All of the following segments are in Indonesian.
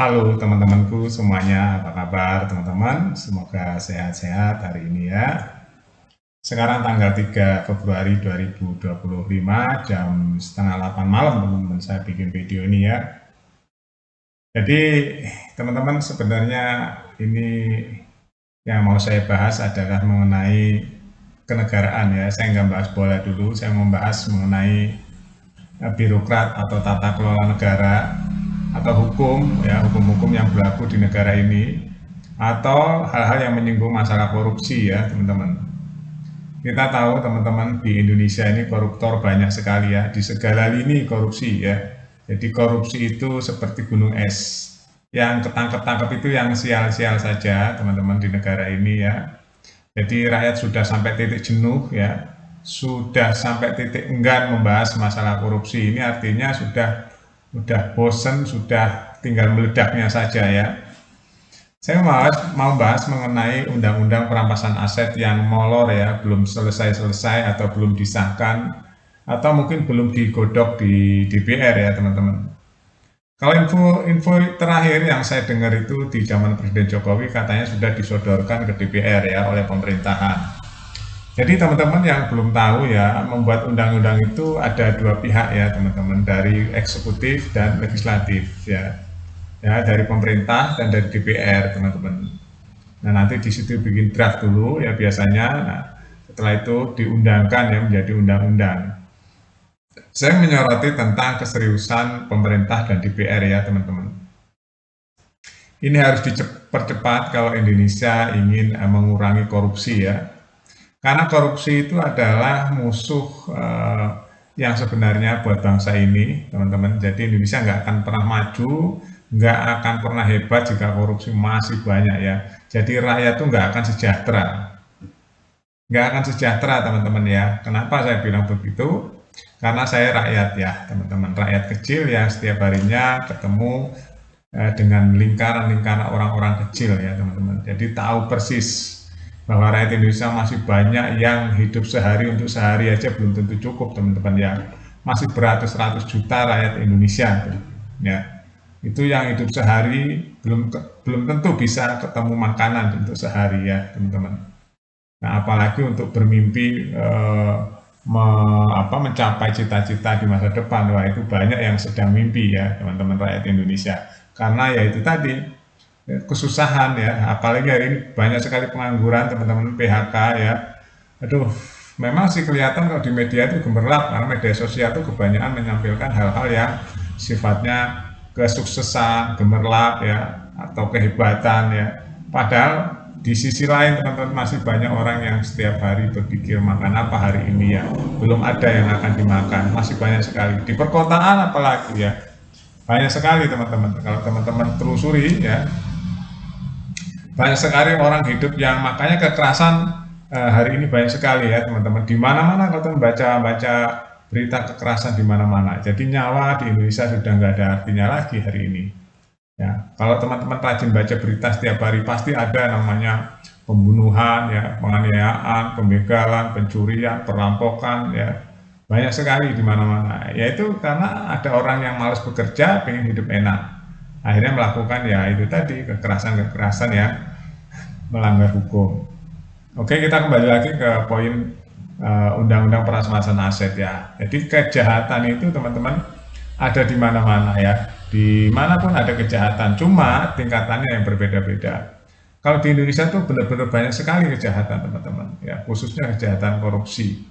Halo teman-temanku semuanya, apa kabar teman-teman? Semoga sehat-sehat hari ini ya. Sekarang tanggal 3 Februari 2025 jam setengah 8 malam teman-teman saya bikin video ini ya. Jadi teman-teman sebenarnya ini yang mau saya bahas adalah mengenai kenegaraan ya. Saya nggak bahas bola dulu, saya mau bahas mengenai birokrat atau tata kelola negara atau hukum ya, hukum-hukum yang berlaku di negara ini atau hal-hal yang menyinggung masalah korupsi ya teman-teman. Kita tahu teman-teman di Indonesia ini koruptor banyak sekali ya, di segala lini korupsi ya. Jadi korupsi itu seperti gunung es, yang ketangkep-tangkep itu yang sial-sial saja teman-teman di negara ini ya. Jadi rakyat sudah sampai titik jenuh ya, sudah sampai titik enggan membahas masalah korupsi. Ini artinya sudah bosen, sudah tinggal meledaknya saja ya. Saya mau bahas mengenai undang-undang perampasan aset yang molor ya, belum selesai-selesai atau belum disahkan, atau mungkin belum digodok di DPR ya teman-teman. Kalau info terakhir yang saya dengar itu di zaman Presiden Jokowi katanya sudah disodorkan ke DPR ya oleh pemerintahan. Jadi teman-teman yang belum tahu ya, membuat undang-undang itu ada dua pihak ya teman-teman, dari eksekutif dan legislatif ya. Ya, dari pemerintah dan dari DPR teman-teman. Nah, nanti di situ bikin draft dulu ya biasanya. Nah, setelah itu diundangkan ya menjadi undang-undang. Saya menyoroti tentang keseriusan pemerintah dan DPR ya teman-teman. Ini harus dipercepat kalau Indonesia ingin mengurangi korupsi ya. Karena korupsi itu adalah musuh yang sebenarnya buat bangsa ini, teman-teman. Jadi Indonesia nggak akan pernah maju, nggak akan pernah hebat jika korupsi masih banyak ya. Jadi rakyat itu nggak akan sejahtera. Nggak akan sejahtera teman-teman ya. Kenapa saya bilang begitu? Karena saya rakyat ya teman-teman. Rakyat kecil yang setiap harinya ketemu dengan lingkaran-lingkaran orang-orang kecil ya teman-teman. Jadi tahu persis bahwa rakyat Indonesia masih banyak yang hidup sehari untuk sehari aja belum tentu cukup teman-teman ya. Masih beratus-ratus juta rakyat Indonesia ya. Itu yang hidup sehari belum tentu bisa ketemu makanan untuk sehari ya teman-teman. Nah, apalagi untuk bermimpi mencapai cita-cita di masa depan, wah itu banyak yang sedang mimpi ya teman-teman rakyat Indonesia. Karena ya itu tadi kesusahan ya, apalagi hari ini banyak sekali pengangguran teman-teman, PHK ya. Aduh, memang sih kelihatan kalau di media itu gemerlap karena media sosial itu kebanyakan menampilkan hal-hal yang sifatnya kesuksesan, gemerlap ya, atau kehebatan ya. Padahal di sisi lain teman-teman masih banyak orang yang setiap hari berpikir makan apa hari ini ya, belum ada yang akan dimakan, masih banyak sekali di perkotaan apalagi ya, banyak sekali teman-teman. Kalau teman-teman telusuri ya, banyak sekali orang hidup yang makanya kekerasan hari ini banyak sekali ya teman-teman. Di mana-mana kalau teman baca berita kekerasan di mana-mana. Jadi nyawa di Indonesia sudah nggak ada artinya lagi hari ini. Ya, kalau teman-teman rajin baca berita setiap hari pasti ada namanya pembunuhan, ya, penganiayaan, pembegalan, pencurian, perampokan, ya, banyak sekali di mana-mana. Yaitu karena ada orang yang malas bekerja, pengen hidup enak, akhirnya melakukan ya itu tadi kekerasan-kekerasan yang melanggar hukum. Oke, kita kembali lagi ke poin undang-undang perampasan aset ya. Jadi kejahatan itu teman-teman ada di mana-mana ya. Dimanapun ada kejahatan, cuma tingkatannya yang berbeda-beda. Kalau di Indonesia tuh benar-benar banyak sekali kejahatan teman-teman, ya khususnya kejahatan korupsi.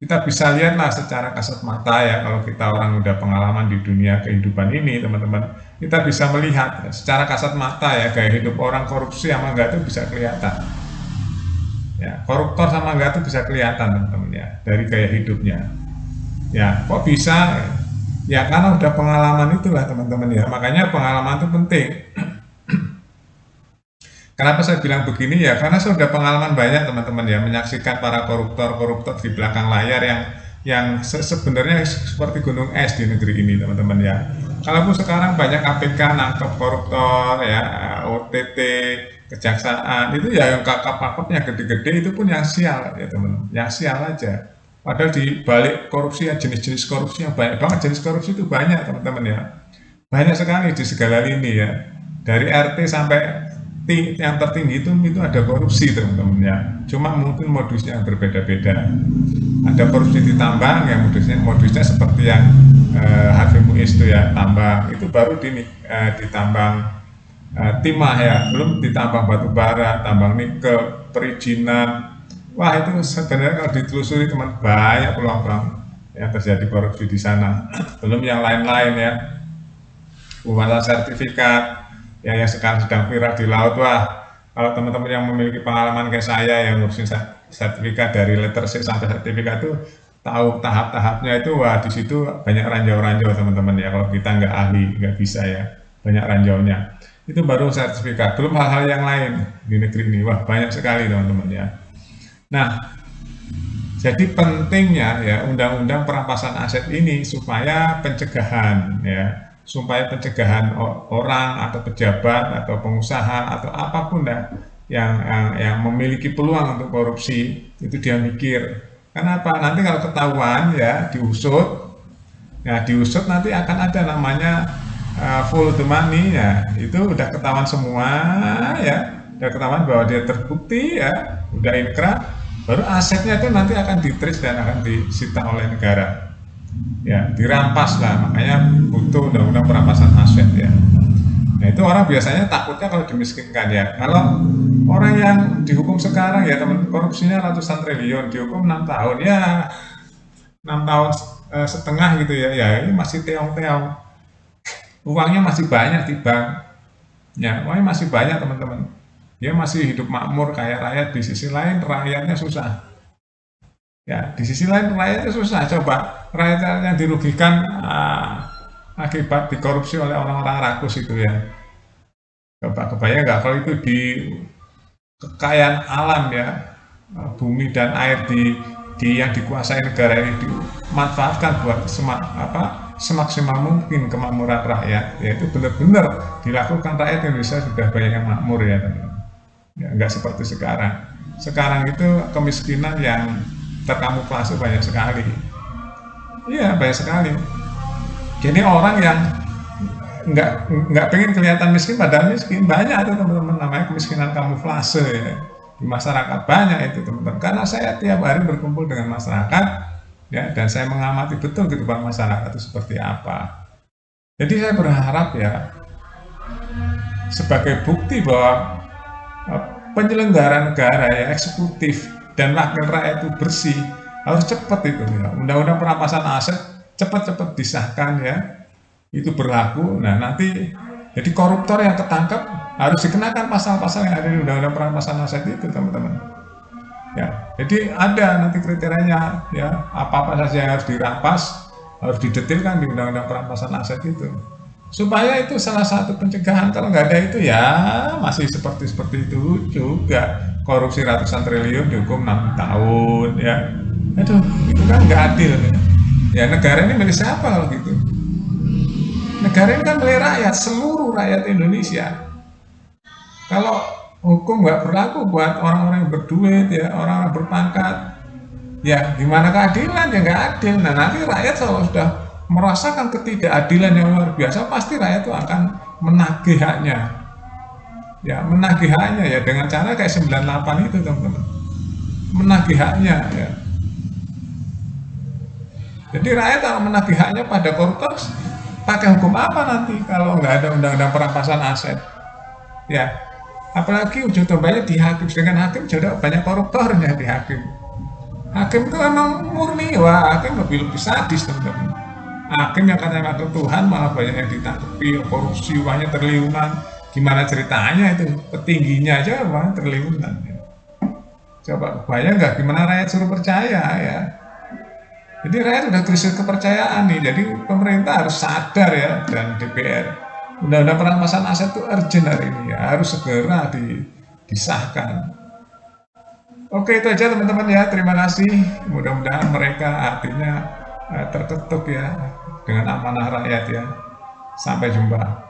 Kita bisa lihatlah secara kasat mata ya, kalau kita orang udah pengalaman di dunia kehidupan ini teman-teman, kita bisa melihat ya, secara kasat mata ya gaya hidup orang korupsi sama enggak itu bisa kelihatan. Ya, koruptor sama enggak itu bisa kelihatan teman-teman ya dari gaya hidupnya. Ya, kok bisa? Ya karena udah pengalaman itulah teman-teman ya. Makanya pengalaman itu penting. Kenapa saya bilang begini ya? Karena saya udah pengalaman banyak teman-teman ya menyaksikan para koruptor-koruptor di belakang layar yang sebenarnya seperti gunung es di negeri ini teman-teman ya. Kalaupun sekarang banyak KPK nangkep koruptor ya, OTT, kejaksaan itu ya yang kakap-kakapnya gede-gede itu pun yang sial ya teman-teman, yang sial aja. Padahal di balik korupsi ya jenis-jenis korupsi yang banyak banget, jenis korupsi itu banyak teman-teman ya, banyak sekali di segala lini ya. Dari RT sampai yang tertinggi itu ada korupsi teman-teman ya. Cuma mungkin modusnya berbeda-beda. Ada korupsi di tambang yang modusnya seperti yang Harvey Muiz itu ya, tambang itu baru di tambang timah ya, belum di tambang batu bara, tambang nikel, perizinan. Wah itu sebenarnya kalau ditelusuri teman, banyak peluang-peluang yang terjadi korupsi di sana. Belum yang lain-lain ya, pembuatan sertifikat ya, yang sekarang sedang viral di laut. Wah, kalau teman-teman yang memiliki pengalaman kayak saya yang ngurusin sertifikat dari letter C sampai sertifikat itu tahu tahap-tahapnya itu. Wah, di situ banyak ranjau-ranjau teman-teman ya, kalau kita nggak ahli nggak bisa ya, banyak ranjaunya. Itu baru sertifikat, belum hal-hal yang lain di negeri ini. Wah, banyak sekali teman-teman ya. Nah, jadi pentingnya ya undang-undang perampasan aset ini supaya pencegahan ya, supaya pencegahan orang atau pejabat atau pengusaha atau apapun dah yang memiliki peluang untuk korupsi itu dia mikir. Kenapa? Nanti kalau ketahuan ya diusut, ya diusut nanti akan ada namanya full the money ya, itu udah ketahuan semua ya, udah ketahuan bahwa dia terbukti ya, udah inkrah, baru asetnya itu nanti akan ditrace dan akan disita oleh negara ya, dirampas lah. Makanya butuh undang-undang perampasan aset ya. Nah itu orang biasanya takutnya kalau dimiskinkan ya. Kalau orang yang dihukum sekarang ya teman, korupsinya ratusan triliun, dihukum 6 tahun ya, 6 tahun setengah gitu ya, ya ini masih teong-teong, uangnya masih banyak di bank ya, uangnya masih banyak teman-teman, dia masih hidup makmur kayak rakyat. Di sisi lain rakyatnya susah ya, di sisi lain rakyatnya susah. Coba rakyat yang dirugikan akibat dikorupsi oleh orang-orang rakus itu ya, coba kebayang nggak kalau itu di kekayaan alam ya, bumi dan air yang dikuasai negara ini dimanfaatkan buat semaksimal mungkin kemakmuran rakyat, yaitu benar-benar dilakukan. Rakyat Indonesia sudah banyak yang makmur ya, ya nggak seperti sekarang. Sekarang itu kemiskinan yang terkamuflase banyak sekali, iya banyak sekali. Jadi orang yang nggak pengen kelihatan miskin padahal miskin banyak tuh teman-teman, namanya kemiskinan kamuflase ya. Di masyarakat banyak itu teman-teman, karena saya tiap hari berkumpul dengan masyarakat ya, dan saya mengamati betul kehidupan masyarakat itu seperti apa. Jadi saya berharap ya, sebagai bukti bahwa penyelenggara negara ya, eksekutif dan wakil rakyat itu bersih, harus cepat itu ya, undang-undang perampasan aset cepat-cepat disahkan ya, itu berlaku. Nah nanti jadi koruptor yang ketangkap harus dikenakan pasal-pasal yang ada di undang-undang perampasan aset itu teman-teman ya. Jadi ada nanti kriterianya ya, apa-apa saja yang harus dirampas harus didetilkan di undang-undang perampasan aset itu, supaya itu salah satu pencegahan. Kalau nggak ada itu ya masih seperti itu juga, korupsi ratusan triliun dihukum 6 tahun ya. Aduh, itu kan nggak adil ya. Negara ini milik siapa kalau gitu? Negara ini kan milik rakyat, seluruh rakyat Indonesia. Kalau hukum nggak berlaku buat orang-orang yang berduit ya, orang-orang berpangkat, ya gimana keadilan? Ya nggak adil. Nah nanti rakyat kalau sudah merasakan ketidakadilan yang luar biasa, pasti rakyat itu akan menagih haknya ya, menagih haknya ya, dengan cara kayak 98 itu teman-teman, menagih haknya ya. Jadi rakyat kalau menagih haknya pada koruptor, pakai hukum apa nanti kalau nggak ada undang-undang perampasan aset ya? Apalagi ujung tombaknya di hakim, dengan hakim juga banyak koruptornya di hakim. Hakim itu emang murni, wah hakim lebih sadis teman-teman. Hakim yang katanya wakil Tuhan malah banyak yang ditangkapi, korupsi uangnya triliunan. Gimana ceritanya itu? Petingginya aja uangnya triliunan ya. Coba bayang nggak gimana rakyat suruh percaya ya. Jadi rakyat udah krisis kepercayaan nih. Jadi pemerintah harus sadar ya, dan DPR. Undang-undang perampasan aset itu urgent hari ini ya, harus segera disahkan. Oke, itu aja teman-teman ya, terima kasih. Mudah-mudahan mereka hatinya terketuk ya dengan amanah rakyat ya. Sampai jumpa.